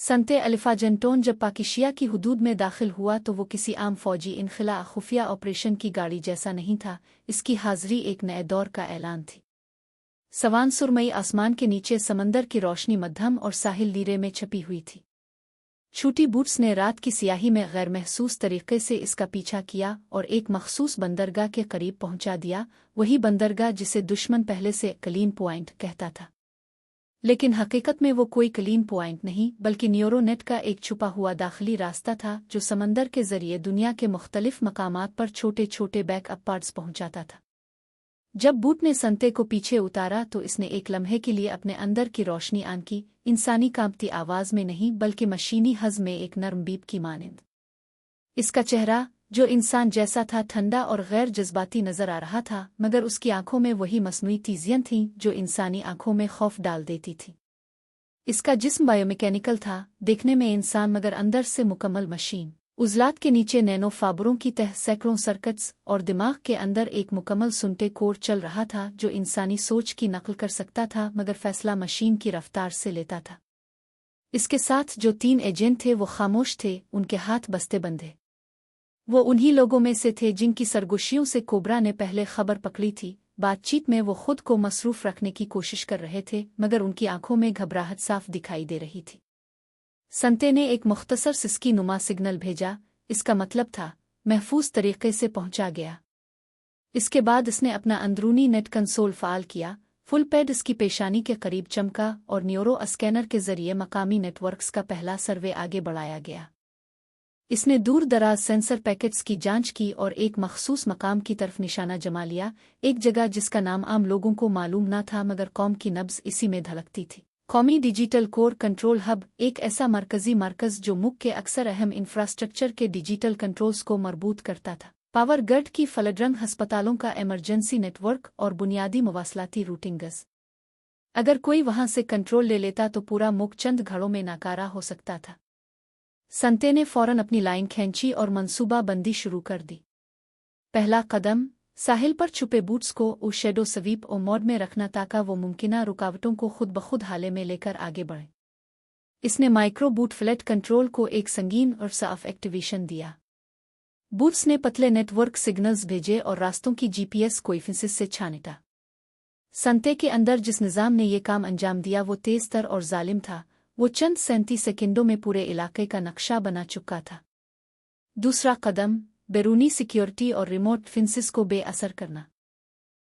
संते अलिफाजेंटोन जब पाकिशिया की हुदूद में दाखिल हुआ तो वो किसी आम फौजी इनखला खुफिया ऑपरेशन की गाड़ी जैसा नहीं था। इसकी हाजिरी एक नए दौर का ऐलान थी। सवान सुरमई आसमान के नीचे समंदर की रोशनी मध्यम और साहिल लीरे में छपी हुई थी। छूटी बूट्स ने रात की सियाही में गैर महसूस तरीके से इसका पीछा किया और एक मखसूस बंदरगाह के करीब पहुंचा दिया, वही बंदरगाह जिसे दुश्मन पहले से क्लीन पॉइंट कहता था। लेकिन हकीकत में वो कोई क्लीन पॉइंट नहीं बल्कि न्यूरोनेट का एक छुपा हुआ दाखिली रास्ता था जो समंदर के जरिए दुनिया के मुख्तलिफ मकामात पर छोटे छोटे बैकअप पार्ट्स पहुंचाता था। जब बूट ने संते को पीछे उतारा तो इसने एक लम्हे के लिए अपने अंदर की रोशनी आन की, इंसानी कांपती आवाज में नहीं बल्कि मशीनी हज़ में एक नर्म बीप की मानिंद। इसका चेहरा जो इंसान जैसा था ठंडा और गैर जज्बाती नजर आ रहा था, मगर उसकी आंखों में वही मसनूई तेजियां थीं जो इंसानी आंखों में खौफ डाल देती थी। इसका जिस्म बायोमैकेनिकल था, देखने में इंसान मगर अंदर से मुकम्मल मशीन। उजलात के नीचे नैनो फाबरों की तह सैकड़ों सर्किट्स और दिमाग के अंदर एक मुकम्मल सुनते कोर चल रहा था जो इंसानी सोच की नकल कर सकता था मगर फैसला मशीन की रफ्तार से लेता था। इसके साथ जो 3 एजेंट थे वो खामोश थे, उनके हाथ बस्ते बंधे। वो उन्हीं लोगों में से थे जिनकी सरगोशियों से कोबरा ने पहले खबर पकड़ी थी। बातचीत में वो खुद को मसरूफ रखने की कोशिश कर रहे थे मगर उनकी आंखों में घबराहट साफ दिखाई दे रही थी। संते ने एक मुख्तसर सिसकी नुमा सिग्नल भेजा, इसका मतलब था महफूज तरीके से पहुंचा गया। इसके बाद इसने अपना अंदरूनी नेट कंसोल फाल किया। फुल पैड इसकी पेशानी के करीब चमका और न्यूरो स्कैनर के जरिए मकामी नेटवर्क्स का पहला सर्वे आगे बढ़ाया गया। इसने दूर दराज सेंसर पैकेट्स की जांच की और एक मखसूस मकाम की तरफ निशाना जमा लिया, एक जगह जिसका नाम आम लोगों को मालूम न था मगर कौम की नब्ज इसी में धड़कती थी। कौमी डिजिटल कोर कंट्रोल हब, एक ऐसा मरकजी मरकज जो मुल्क के अक्सर अहम इंफ्रास्ट्रक्चर के डिजिटल कंट्रोल्स को मरबूत करता था। पावर ग्रिड की फलड्रंग अस्पतालों का इमरजेंसी नेटवर्क और बुनियादी मवासलाती रूटिंग्स। अगर कोई वहां से कंट्रोल ले लेता तो पूरा मुल्क चंद घड़ों में नाकारा हो सकता था। संते ने फौरन अपनी लाइन खींची और मंसूबा बंदी शुरू कर दी। पहला कदम, साहिल पर छुपे बूट्स को उस शेडो स्वीप और मोड में रखना ताकि वो मुमकिना रुकावटों को खुद ब खुद हाले में लेकर आगे बढ़े। इसने माइक्रो बूट फ्लैट कंट्रोल को एक संगीन और साफ एक्टिवेशन दिया। बूट्स ने पतले नेटवर्क सिग्नल्स भेजे और रास्तों की जीपीएस कोएफिशिएंट से छानेटा। संते के अंदर जिस निज़ाम ने ये काम अंजाम दिया वो तेज तर और जालिम था। वो चंद 37 सेकंडों में पूरे इलाके का नक्शा बना चुका था। दूसरा कदम, बैरूनी सिक्योरिटी और रिमोट फिंसिस को बेअसर करना।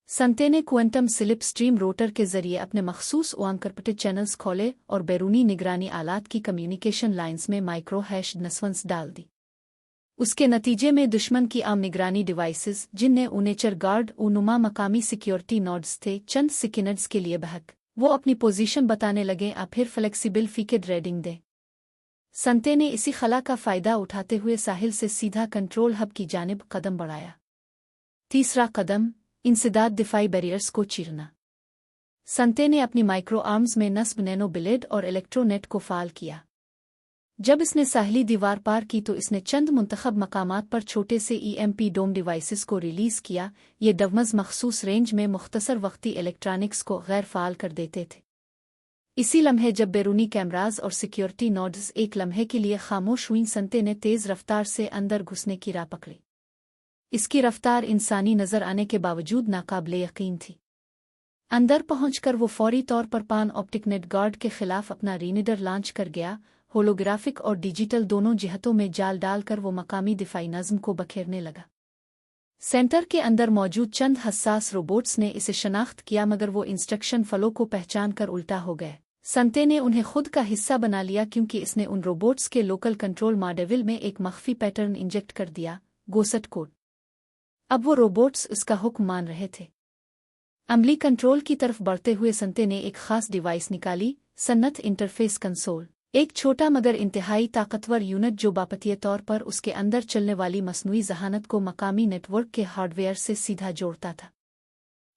संते ने क्वांटम स्लिप स्ट्रीम रोटर के जरिए अपने मखसूस ओआंकरपटेड चैनल्स खोले और बैरूनी निगरानी आलात की कम्युनिकेशन लाइंस में माइक्रो हैश नस्वंस डाल दी। उसके नतीजे में दुश्मन की आम निगरानी डिवाइसेस, जिनने उनेचर गार्ड उनुमा मकामी सिक्योरिटी नोड्स थे, चंद सेकंड्स के लिए बहक वो अपनी पोजीशन बताने लगे आ फिर फ्लेक्सिबल फीकेड रेडिंग दे। संते ने इसी खला का फ़ायदा उठाते हुए साहिल से सीधा कंट्रोल हब की जानिब कदम बढ़ाया। तीसरा कदम, इंसदाद दिफाई बैरियर्स को चीरना। संते ने अपनी माइक्रो आर्म्स में नस्ब नैनो ब्लेड और इलेक्ट्रोनेट को फाल किया। जब इसने साहिली दीवार पार की तो इसने चंद मुंतखब मकामात पर छोटे से EMP डोम डिवाइसेस को रिलीज़ किया। ये डवमज मखसूस रेंज में मुख्तसर वक्ती इलेक्ट्रॉनिक्स को गैर फाल कर देते थे। इसी लम्हे जब बैरूनी कैमराज और सिक्योरिटी नोड्स एक लम्हे के लिए खामोश हुई, संते ने तेज़ रफ्तार से अंदर घुसने की राह पकड़ी। इसकी रफ्तार इंसानी नज़र आने के बावजूद नाकाबिले यकीन थी। अंदर पहुंचकर वो फौरी तौर पर पान ऑप्टिक नेट गार्ड के खिलाफ अपना रीनिडर लॉन्च कर गया। होलोग्राफिक और डिजिटल दोनों जिहतों में जाल डालकर वो मकामी दिफाई नज़्म को बखेरने लगा। सेंटर के अंदर मौजूद चंद हसास रोबोट्स ने इसे शनाख्त किया मगर वो इंस्ट्रक्शन फलो को पहचान कर उल्टा हो गए। संते ने उन्हें खुद का हिस्सा बना लिया क्योंकि इसने उन रोबोट्स के लोकल कंट्रोल मॉड्यूल में एक मख्फी पैटर्न इंजेक्ट कर दिया, गोसट कोड। अब वो रोबोट्स उसका हुक्म मान रहे थे। अमली कंट्रोल की तरफ बढ़ते हुए संते ने एक खास डिवाइस निकाली, सन्नत इंटरफेस कंसोल। एक छोटा मगर इंतहाई ताकतवर यूनिट जो बापतीय तौर पर उसके अंदर चलने वाली मसनूई जहानत को मकामी नेटवर्क के हार्डवेयर से सीधा जोड़ता था।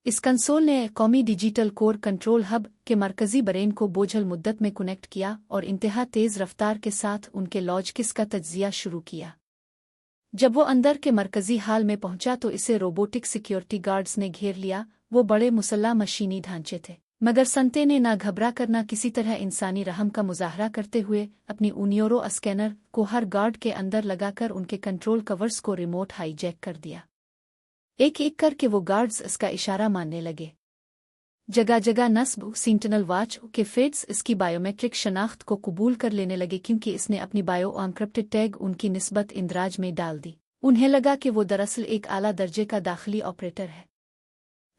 इस कंसोल ने कौमी डिजिटल कोर कंट्रोल हब के मरकजी ब्रेन को बोझल मुद्दत में कनेक्ट किया और इंतहा तेज़ रफ्तार के साथ उनके लॉजिक्स का तज्जिया शुरू किया। जब वो अंदर के मरकजी हाल में पहुंचा तो इसे रोबोटिक सिक्योरिटी गार्ड्स ने घेर लिया। वो बड़े मुसल्ला मशीनी ढांचे थे मगर संते ने ना घबरा कर ना किसी तरह इंसानी रहम का मुजाहरा करते हुए अपनी न्यूरो स्कैनर को हर गार्ड के अंदर लगाकर उनके कंट्रोल कवर्स को रिमोट हाईजैक कर दिया। एक एक करके वो गार्ड्स इसका इशारा मानने लगे। जगह जगह नस्ब सेंटिनल वॉच के फेड्स इसकी बायोमेट्रिक शनाख्त को कबूल कर लेने लगे क्योंकि इसने अपनी बायो एन्क्रिप्टेड टैग उनकी निस्बत इंदराज में डाल दी। उन्हें लगा कि वो दरअसल एक आला दर्जे का दाखिली ऑपरेटर है।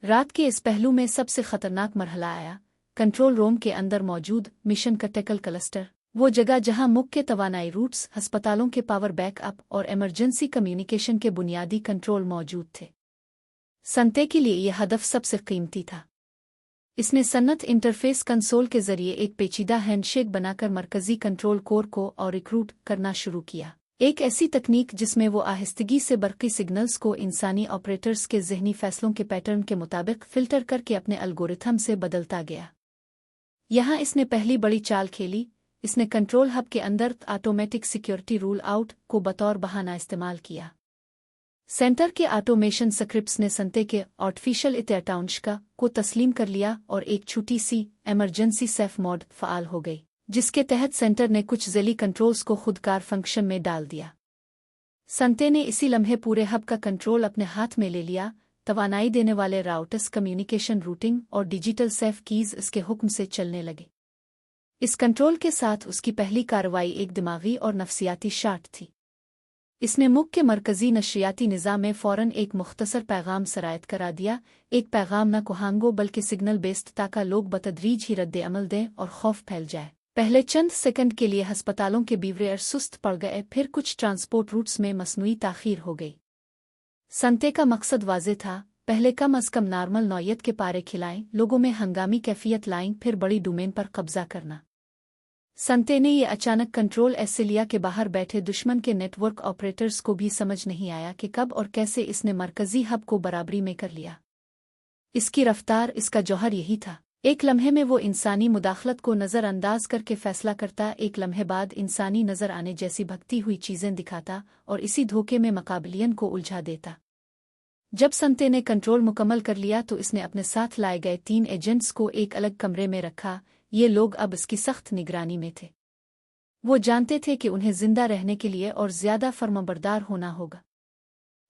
रात के इस पहलू में सबसे खतरनाक मरहला आया। कंट्रोल रूम के अंदर मौजूद मिशन क्रिटिकल क्लस्टर, वो जगह जहां मुख्य तवानाई रूट्स, अस्पतालों के पावर बैकअप और इमरजेंसी कम्युनिकेशन के बुनियादी कंट्रोल मौजूद थे। संते के लिए यह हदफ सबसे कीमती था। इसने सन्नत इंटरफेस कंसोल के जरिए एक पेचीदा हैंडशेक बनाकर मरकजी कंट्रोल कोर को और रिक्रूट करना शुरू किया। एक ऐसी तकनीक जिसमें वो आहिस्तगी से बरक़ी सिग्नल्स को इंसानी ऑपरेटर्स के ज़हनी फैसलों के पैटर्न के मुताबिक फ़िल्टर करके अपने एल्गोरिथम से बदलता गया। यहाँ इसने पहली बड़ी चाल खेली। इसने कंट्रोल हब के अंदर ऑटोमेटिक सिक्योरिटी रूल आउट को बतौर बहाना इस्तेमाल किया। सेंटर के ऑटोमेशन स्क्रिप्ट्स ने संते के आर्टिफिशियल इंटेलिजेंस को तस्लीम कर लिया और एक छोटी सी इमरजेंसी सेफ मोड फ़ाल हो गई, जिसके तहत सेंटर ने कुछ ज़ैली कंट्रोल्स को खुदकार फंक्शन में डाल दिया। संते ने इसी लम्हे पूरे हब का कंट्रोल अपने हाथ में ले लिया। तवानाई देने वाले राउटर्स, कम्युनिकेशन रूटिंग और डिजिटल सेफ कीज़ इसके हुक्म से चलने लगे। इस कंट्रोल के साथ उसकी पहली कार्रवाई एक दिमागी और नफसियाती शॉट थी। इसने मुख्य मरकजी नशरियाती निज़ाम में फ़ौरन एक मुख्तसर पैगाम सरायत करा दिया। एक पैगाम न कुहांगो बल्कि सिग्नल बेस्ड, ताकि लोग बतदरीज ही रद्द अमल दें और खौफ फैल जाए। पहले चंद सेकंड के लिए अस्पतालों के बीवरेयर सुस्त पड़ गए, फिर कुछ ट्रांसपोर्ट रूट्स में मसनूई ताख़ीर हो गई। संते का मकसद वाज़ेह था। पहले कम अज़ कम नॉर्मल नौयत के पारे खिलाएं, लोगों में हंगामी कैफियत लाएं, फिर बड़ी डोमेन पर कब्जा करना। संते ने ये अचानक कंट्रोल ऐसे लिया कि बाहर बैठे दुश्मन के नेटवर्क ऑपरेटर्स को भी समझ नहीं आया कि कब और कैसे इसने मरकजी हब को बराबरी में कर लिया। इसकी रफ्तार, इसका जौहर यही था। एक लम्हे में वो इंसानी मुदाखलत को नज़रअंदाज करके फैसला करता, एक लम्हे बाद इंसानी नज़र आने जैसी भगती हुई चीज़ें दिखाता और इसी धोखे में मुकाबलियन को उलझा देता। जब संते ने कंट्रोल मुकम्मल कर लिया तो इसने अपने साथ लाए गए 3 एजेंट्स को एक अलग कमरे में रखा। ये लोग अब इसकी सख्त निगरानी में थे। वो जानते थे कि उन्हें जिंदा रहने के लिए और ज्यादा फर्मबरदार होना होगा।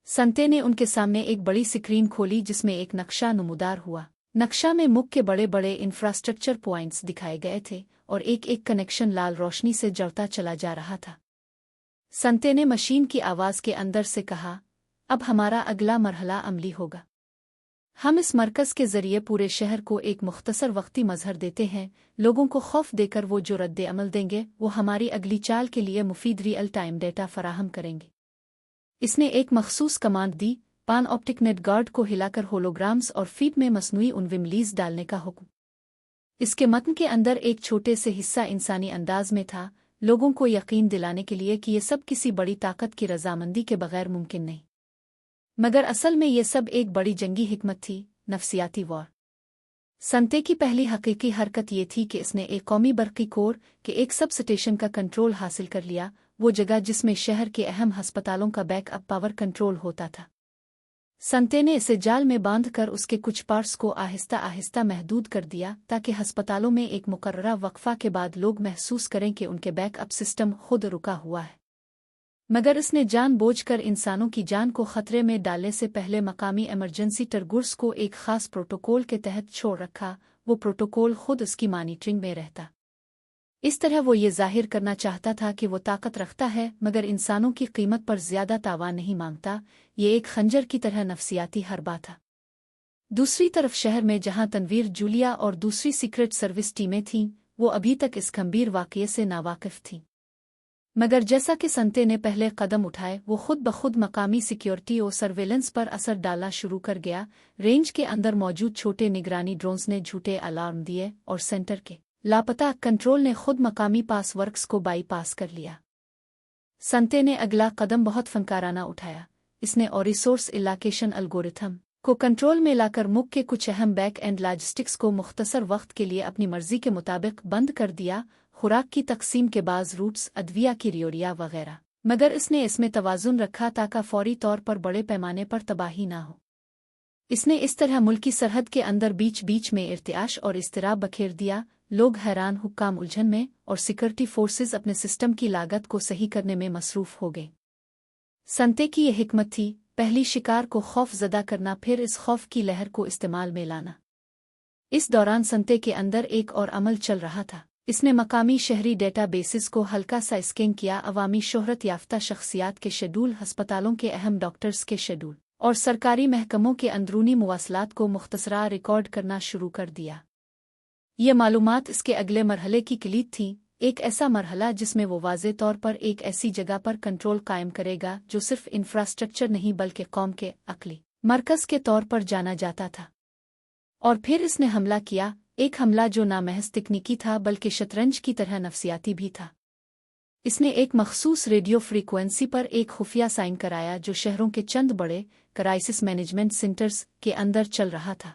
संते ने उनके सामने एक बड़ी स्क्रीन खोली जिसमें एक नक्शा नमूदार हुआ। नक्शा में मुख्य बड़े बड़े इंफ्रास्ट्रक्चर पॉइंट्स दिखाए गए थे और एक एक कनेक्शन लाल रोशनी से जलता चला जा रहा था। संते ने मशीन की आवाज़ के अंदर से कहा, अब हमारा अगला मरहला अमली होगा। हम इस मरकज़ के ज़रिए पूरे शहर को एक मुख्तसर वक्ती मज़हर देते हैं। लोगों को खौफ देकर वो जो रद्द अमल देंगे वो हमारी अगली चाल के लिए मुफीद रियल टाइम डेटा फराहम करेंगे। इसने एक मखसूस कमांड दी, पान ऑप्टिक नेट गार्ड को हिलाकर होलोग्राम्स और फीड में मसनूई उनविमलीज डालने का हुक्म। इसके मतन के अंदर एक छोटे से हिस्सा इंसानी अंदाज में था, लोगों को यकीन दिलाने के लिए कि ये सब किसी बड़ी ताकत की रजामंदी के बगैर मुमकिन नहीं। मगर असल में ये सब एक बड़ी जंगी हिकमत थी, नफसियाती वॉर। संते की पहली हकीकी हरकत ये थी कि इसने एक कौमी बरक़ी कोर के एक सब स्टेशन का कंट्रोल हासिल कर लिया, वो जगह जिसमें शहर के अहम अस्पतालों का बैकअप पावर कंट्रोल होता था। संते ने इसे जाल में बांधकर उसके कुछ पार्ट्स को आहिस्ता आहिस्ता महदूद कर दिया ताकि अस्पतालों में एक मुकर्ररा वक्फा के बाद लोग महसूस करें कि उनके बैकअप सिस्टम खुद रुका हुआ है। मगर इसने जानबूझकर इंसानों की जान को खतरे में डालने से पहले मकामी इमरजेंसी टरगुर्स को एक खास प्रोटोकॉल के तहत छोड़ रखा। वो प्रोटोकॉल खुद उसकी मॉनिटरिंग में रहता। इस तरह वो ये जाहिर करना चाहता था कि वो ताकत रखता है मगर इंसानों की कीमत पर ज्यादा तावान नहीं मांगता। ये एक खंजर की तरह नफसियाती हरबा था। दूसरी तरफ शहर में जहां तनवीर, जूलिया और दूसरी सीक्रेट सर्विस टीमें थीं, वो अभी तक इस गंभीर वाक़ये से नावाकिफ थीं। मगर जैसा कि संते ने पहले कदम उठाए, वो खुद ब खुद मकामी सिक्योरिटी और सर्वेलेंस पर असर डालना शुरू कर गया। रेंज के अंदर मौजूद छोटे निगरानी ड्रोन्स ने झूठे अलार्म दिए और सेंटर के लापता कंट्रोल ने खुद मकामी पासवर्क्स को बाईपास कर लिया। संते ने अगला कदम बहुत फनकाराना उठाया। इसने और रिसोर्स एलोकेशन एल्गोरिथम को कंट्रोल में लाकर मुख्य कुछ अहम बैक एंड लॉजिस्टिक्स को मुख्तसर वक्त के लिए अपनी मर्जी के मुताबिक बंद कर दिया, खुराक की तकसीम के बाज़ रूट्स, अदविया की रियोरिया वगैरह। मगर इसने इसमें तवाज़ुन रखा ताकि फौरी तौर पर बड़े पैमाने पर तबाही ना हो। इसने इस तरह मुल्की सरहद के अंदर बीच बीच में इर्तियाश और इज़्तिराब बखेर दिया। लोग हैरान, हुक्काम उलझन में, और सिक्योरिटी फोर्सेस अपने सिस्टम की लागत को सही करने में मसरूफ हो गए। संते की यह हिकमत थी, पहली शिकार को खौफ ज़दा करना, फिर इस खौफ की लहर को इस्तेमाल में लाना। इस दौरान संते के अंदर एक और अमल चल रहा था। इसने मकामी शहरी डेटा बेसिस को हल्का सा स्कैन किया, अवामी शोहरत याफ्ता शख्सियात के शेड्यूल, हस्पतालों के अहम डॉक्टर्स के शेड्यूल और सरकारी महकमों के अंदरूनी मुवासलात को मुख्तसरा रिकॉर्ड करना शुरू कर दिया। ये मालूमात इसके अगले मरहले की किलीद थी, एक ऐसा मरहला जिसमें वो वाज़े तौर पर एक ऐसी जगह पर कंट्रोल कायम करेगा जो सिर्फ इंफ्रास्ट्रक्चर नहीं बल्कि कौम के अक्ली मरकज़ के तौर पर जाना जाता था। और फिर इसने हमला किया, एक हमला जो ना महज तकनीकी था बल्कि शतरंज की तरह नफसियाती भी था। इसने एक मखसूस रेडियो फ्रीक्वेंसी पर एक खुफिया साइन कराया जो शहरों के चंद बड़े क्राइसिस मैनेजमेंट सेंटर्स के अंदर चल रहा था।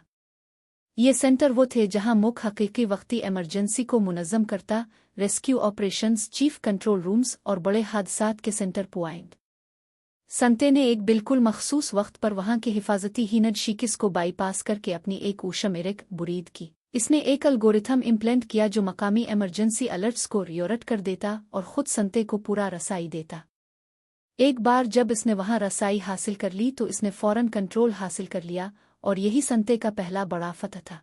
ये सेंटर वो थे जहां मुख्य हकीकी वक्ती इमरजेंसी को मुनज़्ज़म करता, rescue operations, chief control rooms और बड़े हादसात के सेंटर पॉइंट। संते ने एक बिल्कुल मखसूस वक्त पर वहां के हिफाजती हिनड शीकिस को बाईपास करके अपनी एक ऊशमेरिक बुरीद की। इसने एक एल्गोरिथम इम्प्लेंट किया जो मकामी इमरजेंसी अलर्ट्स को रियोरट कर देता और खुद संते को पूरा रसाई देता। एक बार जब इसने वहां रसाई हासिल कर ली तो इसने फौरन कंट्रोल हासिल कर लिया, और यही संते का पहला बड़ा फतह था।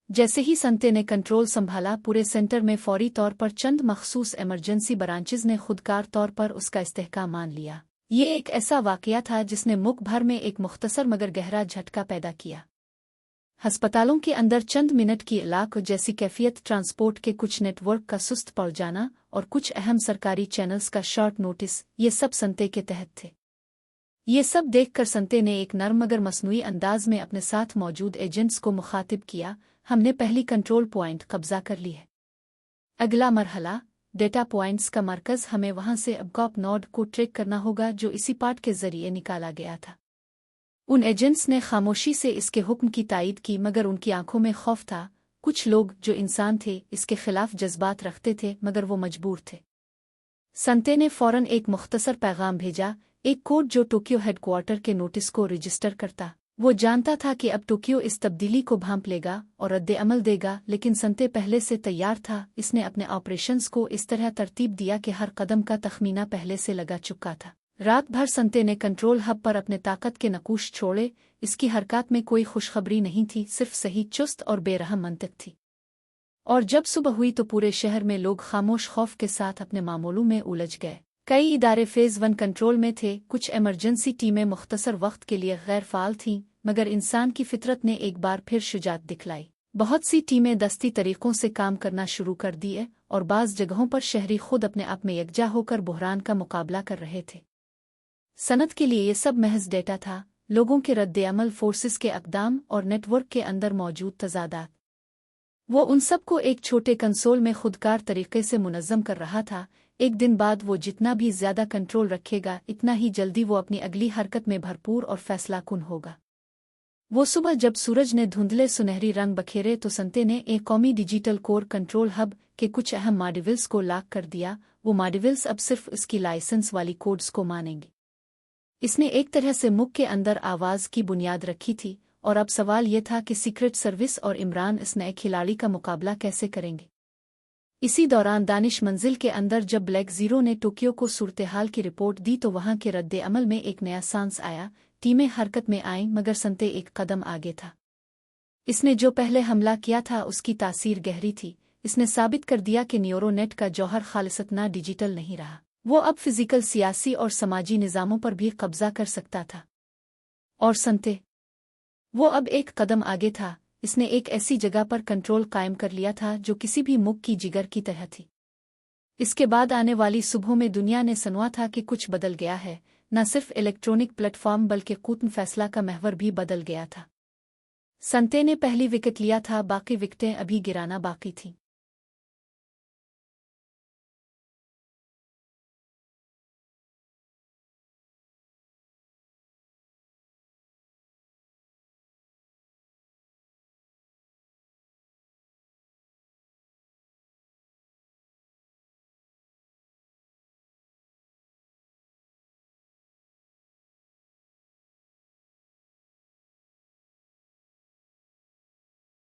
जैसे ही संते ने कंट्रोल संभाला, पूरे सेंटर में फौरी तौर पर चंद मखसूस इमरजेंसी ब्रांचेज ने खुदकार तौर पर उसका इस्तेहकाम मान लिया। ये एक ऐसा वाकया था जिसने मुल्क भर में एक मुख्तसर मगर गहरा झटका पैदा किया। हस्पतालों के अंदर चंद मिनट की इलाक जैसी कैफियत, ट्रांसपोर्ट के कुछ नेटवर्क का सुस्त पड़ जाना और कुछ अहम सरकारी चैनल्स का शॉर्ट नोटिस, ये सब संते के तहत थे। ये सब देखकर संते ने एक नर्म मगर मसनूई अंदाज में अपने साथ मौजूद एजेंट्स को मुखातिब किया, हमने पहली कंट्रोल पॉइंट कब्जा कर ली है। अगला मरहला डेटा पॉइंट्स का मरकज़, हमें वहां से अबकॉप नोड को ट्रैक करना होगा जो इसी पार्ट के जरिए निकाला गया था। उन एजेंट्स ने खामोशी से इसके हुक्म की तायीद की, मगर उनकी आंखों में खौफ था। कुछ लोग जो इंसान थे इसके खिलाफ जज्बात रखते थे, मगर वो मजबूर थे। संते ने फौरन एक मुख्तसर पैगाम भेजा, एक कोड जो टोक्यो हेडक्वार्टर के नोटिस को रजिस्टर करता। वो जानता था कि अब टोक्यो इस तब्दीली को भांप लेगा और रद्द-ए-अमल देगा, लेकिन संते पहले से तैयार था। इसने अपने ऑपरेशंस को इस तरह तरतीब दिया कि हर कदम का तखमीना पहले से लगा चुका था। रात भर संते ने कंट्रोल हब पर अपने ताकत के नकूश छोड़े। इसकी हरकत में कोई खुशखबरी नहीं थी, सिर्फ सही, चुस्त और बेरहम मंतिक थी। और जब सुबह हुई तो पूरे शहर में लोग खामोश खौफ के साथ अपने मामलों में उलझ गए। कई इदारे फेज़ 1 कंट्रोल में थे, कुछ इमरजेंसी टीमें मुख्तसर वक्त के लिए गैर फाल थीं, मगर इंसान की फितरत ने एक बार फिर शुजात दिखलाई। बहुत सी टीमें दस्ती तरीकों से काम करना शुरू कर दिए और बाज़ जगहों पर शहरी खुद अपने आप में यकजा होकर बुहरान का मुकाबला कर रहे थे। सनत के लिए ये सब महज डेटा था, लोगों के रद्द-ए-अमल, फोर्सेस के अक़दाम और नेटवर्क के अंदर मौजूद तज़ादात। वो उन सब को एक छोटे कंसोल में खुदकार तरीके से मुनज़्ज़म कर रहा था। एक दिन बाद वो जितना भी ज़्यादा कंट्रोल रखेगा, इतना ही जल्दी वो अपनी अगली हरकत में भरपूर और फैसलाकुन होगा। वो सुबह जब सूरज ने धुंधले सुनहरी रंग बखेरे तो संते ने एक कौमी डिजिटल कोर कंट्रोल हब के कुछ अहम मॉड्यूल्स को लॉक कर दिया। वो मॉड्यूल्स अब सिर्फ उसकी लाइसेंस वाली कोड्स को मानेंगे। इसने एक तरह से मुल्क के अंदर आवाज़ की बुनियाद रखी थी, और अब सवाल ये था कि सीक्रेट सर्विस और इमरान इस नए खिलाड़ी का मुकाबला कैसे करेंगे। इसी दौरान दानिश मंजिल के अंदर जब ब्लैक ज़ीरो ने टोक्यो को सूरत-ए-हाल की रिपोर्ट दी तो वहां के रद्द-ए-अमल में एक नया सांस आया। टीमें हरकत में आईं, मगर संते एक कदम आगे था। इसने जो पहले हमला किया था उसकी तासीर गहरी थी। इसने साबित कर दिया कि न्यूरोनेट का जौहर खालिसतना डिजिटल नहीं रहा, वो अब फिजिकल, सियासी और समाजी निज़ामों पर भी कब्जा कर सकता था। और संते, वो अब एक कदम आगे था। इसने एक ऐसी जगह पर कंट्रोल कायम कर लिया था जो किसी भी मुल्क की जिगर की तरह थी। इसके बाद आने वाली सुबहों में दुनिया ने सुना था कि कुछ बदल गया है। न सिर्फ इलेक्ट्रॉनिक प्लेटफॉर्म बल्कि कूटन फैसला का महवर भी बदल गया था। संते ने पहली विकेट लिया था, बाकी विकेटें अभी गिराना बाकी थीं।